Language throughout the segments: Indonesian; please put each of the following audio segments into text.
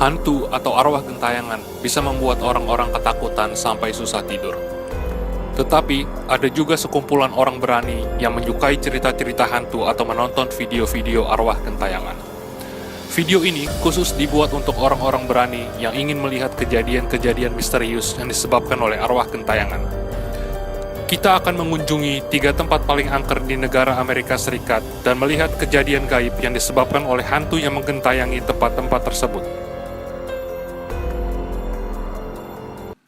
Hantu atau arwah gentayangan bisa membuat orang-orang ketakutan sampai susah tidur. Tetapi, ada juga sekumpulan orang berani yang menyukai cerita-cerita hantu atau menonton video-video arwah gentayangan. Video ini khusus dibuat untuk orang-orang berani yang ingin melihat kejadian-kejadian misterius yang disebabkan oleh arwah gentayangan. Kita akan mengunjungi 3 tempat paling angker di negara Amerika Serikat dan melihat kejadian gaib yang disebabkan oleh hantu yang menggentayangi tempat-tempat tersebut.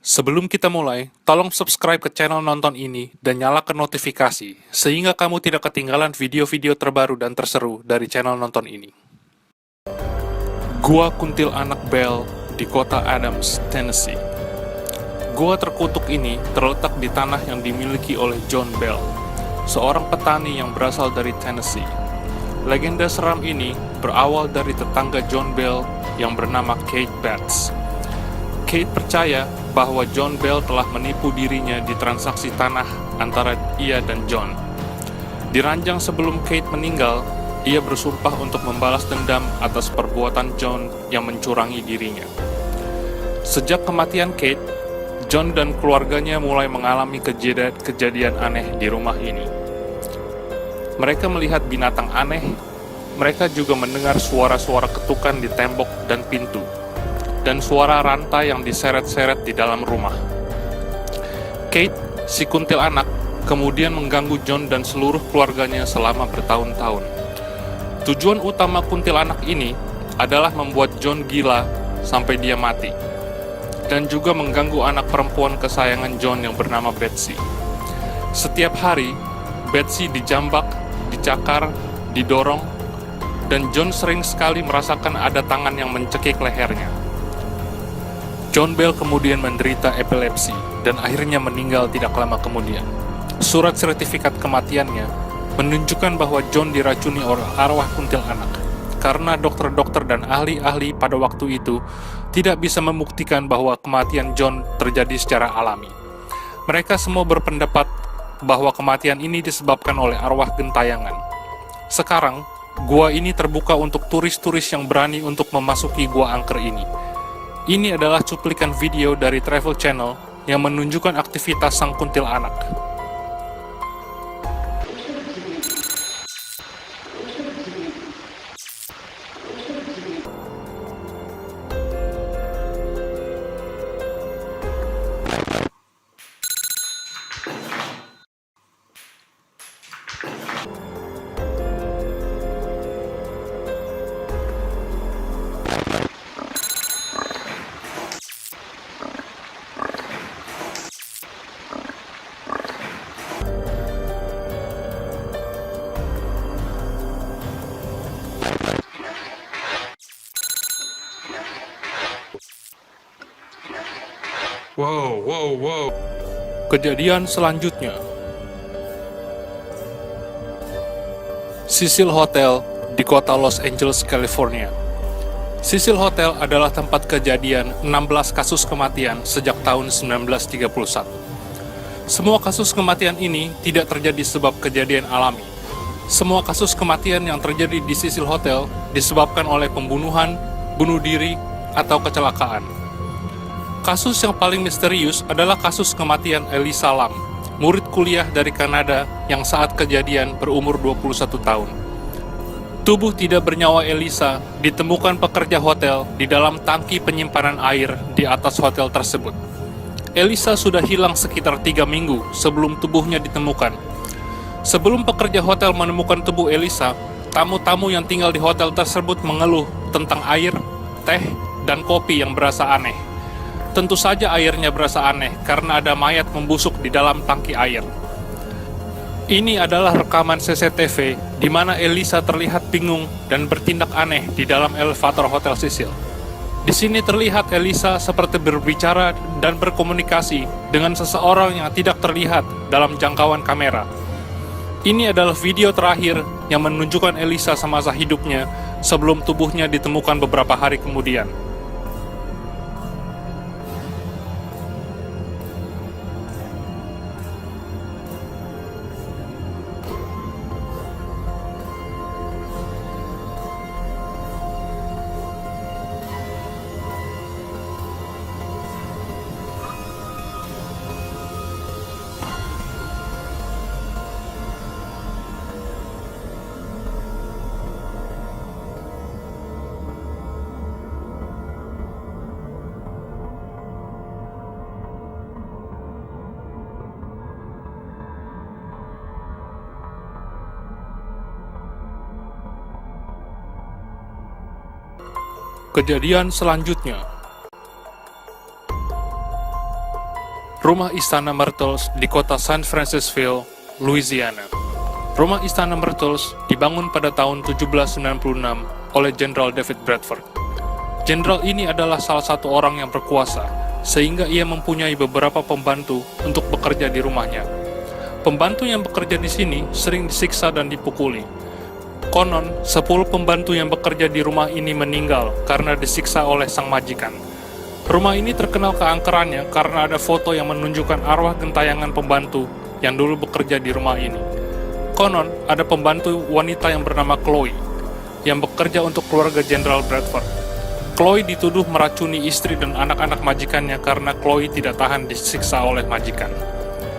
Sebelum kita mulai, tolong subscribe ke channel nonton ini dan nyalakan notifikasi, sehingga kamu tidak ketinggalan video-video terbaru dan terseru dari channel nonton ini. Gua Kuntilanak Bell di kota Adams, Tennessee. Gua terkutuk ini terletak di tanah yang dimiliki oleh John Bell, seorang petani yang berasal dari Tennessee. Legenda seram ini berawal dari tetangga John Bell yang bernama Kate Batts. Kate percaya bahwa John Bell telah menipu dirinya di transaksi tanah antara ia dan John. Di ranjang sebelum Kate meninggal, ia bersumpah untuk membalas dendam atas perbuatan John yang mencurangi dirinya. Sejak kematian Kate, John dan keluarganya mulai mengalami kejadian aneh di rumah ini. Mereka melihat binatang aneh, mereka juga mendengar suara-suara ketukan di tembok dan pintu, dan suara rantai yang diseret-seret di dalam rumah. Kate, si kuntilanak, kemudian mengganggu John dan seluruh keluarganya selama bertahun-tahun. Tujuan utama kuntilanak ini adalah membuat John gila sampai dia mati, dan juga mengganggu anak perempuan kesayangan John yang bernama Betsy. Setiap hari, Betsy dijambak, dicakar, didorong, dan John sering sekali merasakan ada tangan yang mencekik lehernya. John Bell kemudian menderita epilepsi dan akhirnya meninggal tidak lama kemudian. Surat sertifikat kematiannya menunjukkan bahwa John diracuni oleh arwah kuntilanak, karena dokter-dokter dan ahli-ahli pada waktu itu tidak bisa membuktikan bahwa kematian John terjadi secara alami. Mereka semua berpendapat bahwa kematian ini disebabkan oleh arwah gentayangan. Sekarang, gua ini terbuka untuk turis-turis yang berani untuk memasuki gua angker ini. Ini adalah cuplikan video dari Travel Channel yang menunjukkan aktivitas sang kuntilanak. Wow. Kejadian selanjutnya. Cecil Hotel di kota Los Angeles, California. Cecil Hotel adalah tempat kejadian 16 kasus kematian sejak tahun 1931. Semua kasus kematian ini tidak terjadi sebab kejadian alami. Semua kasus kematian yang terjadi di Cecil Hotel disebabkan oleh pembunuhan, bunuh diri, atau kecelakaan. Kasus yang paling misterius adalah kasus kematian Elisa Lam, murid kuliah dari Kanada yang saat kejadian berumur 21 tahun. Tubuh tidak bernyawa Elisa ditemukan pekerja hotel di dalam tangki penyimpanan air di atas hotel tersebut. Elisa sudah hilang sekitar 3 minggu sebelum tubuhnya ditemukan. Sebelum pekerja hotel menemukan tubuh Elisa, tamu-tamu yang tinggal di hotel tersebut mengeluh tentang air, teh, dan kopi yang berasa aneh. Tentu saja airnya berasa aneh karena ada mayat membusuk di dalam tangki air. Ini adalah rekaman CCTV di mana Elisa terlihat bingung dan bertindak aneh di dalam elevator Hotel Cecil. Di sini terlihat Elisa seperti berbicara dan berkomunikasi dengan seseorang yang tidak terlihat dalam jangkauan kamera. Ini adalah video terakhir yang menunjukkan Elisa semasa hidupnya sebelum tubuhnya ditemukan beberapa hari kemudian. Kejadian selanjutnya. Rumah Istana Myrtles di kota San Francisco, Louisiana. Rumah Istana Myrtles dibangun pada tahun 1796 oleh Jenderal David Bradford. Jenderal ini adalah salah satu orang yang berkuasa, sehingga ia mempunyai beberapa pembantu untuk bekerja di rumahnya. Pembantu yang bekerja di sini sering disiksa dan dipukuli. Konon, 10 pembantu yang bekerja di rumah ini meninggal karena disiksa oleh sang majikan. Rumah ini terkenal keangkerannya karena ada foto yang menunjukkan arwah gentayangan pembantu yang dulu bekerja di rumah ini. Konon, ada pembantu wanita yang bernama Chloe, yang bekerja untuk keluarga Jenderal Bradford. Chloe dituduh meracuni istri dan anak-anak majikannya karena Chloe tidak tahan disiksa oleh majikan.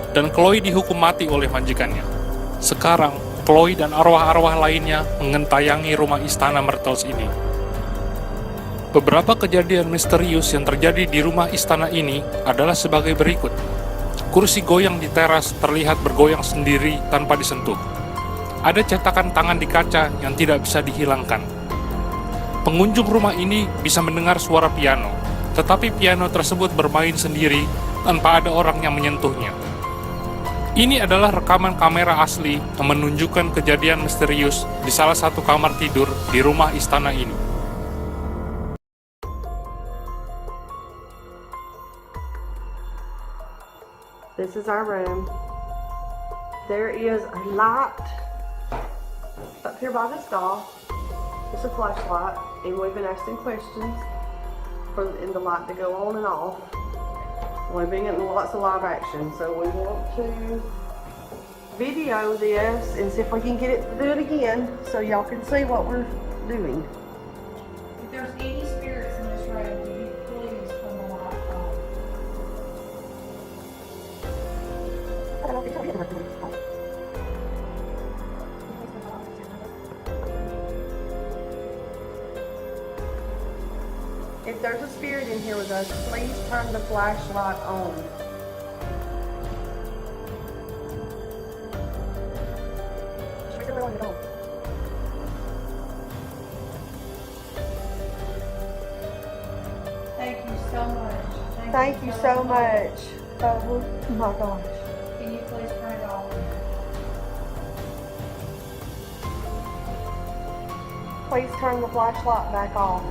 Dan Chloe dihukum mati oleh majikannya. Sekarang, Chloe dan arwah-arwah lainnya mengentayangi rumah Istana Myrtles ini. Beberapa kejadian misterius yang terjadi di rumah istana ini adalah sebagai berikut. Kursi goyang di teras terlihat bergoyang sendiri tanpa disentuh. Ada cetakan tangan di kaca yang tidak bisa dihilangkan. Pengunjung rumah ini bisa mendengar suara piano, tetapi piano tersebut bermain sendiri tanpa ada orang yang menyentuhnya. Ini adalah rekaman kamera asli yang menunjukkan kejadian misterius di salah satu kamar tidur di rumah istana ini. This is our room. There is a light up here by the stall. It's a flashlight, and we've been asking questions for the light to go on and off. We've been getting lots of live action, so we want to video this and see if we can get it to do it again so y'all can see what we're doing. If there's any spirits in this room, will you please turn the light on? If there's a spirit in here with us, please turn the flashlight on. Thank you so much. Thank you so much. Oh my gosh. Can you please turn it off? Please turn the flashlight back off.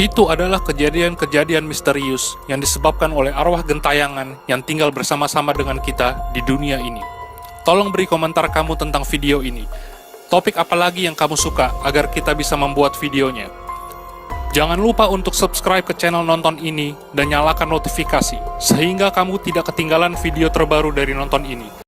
Itu adalah kejadian-kejadian misterius yang disebabkan oleh arwah gentayangan yang tinggal bersama-sama dengan kita di dunia ini. Tolong beri komentar kamu tentang video ini. Topik apa lagi yang kamu suka agar kita bisa membuat videonya. Jangan lupa untuk subscribe ke channel Nonton ini dan nyalakan notifikasi, sehingga kamu tidak ketinggalan video terbaru dari Nonton ini.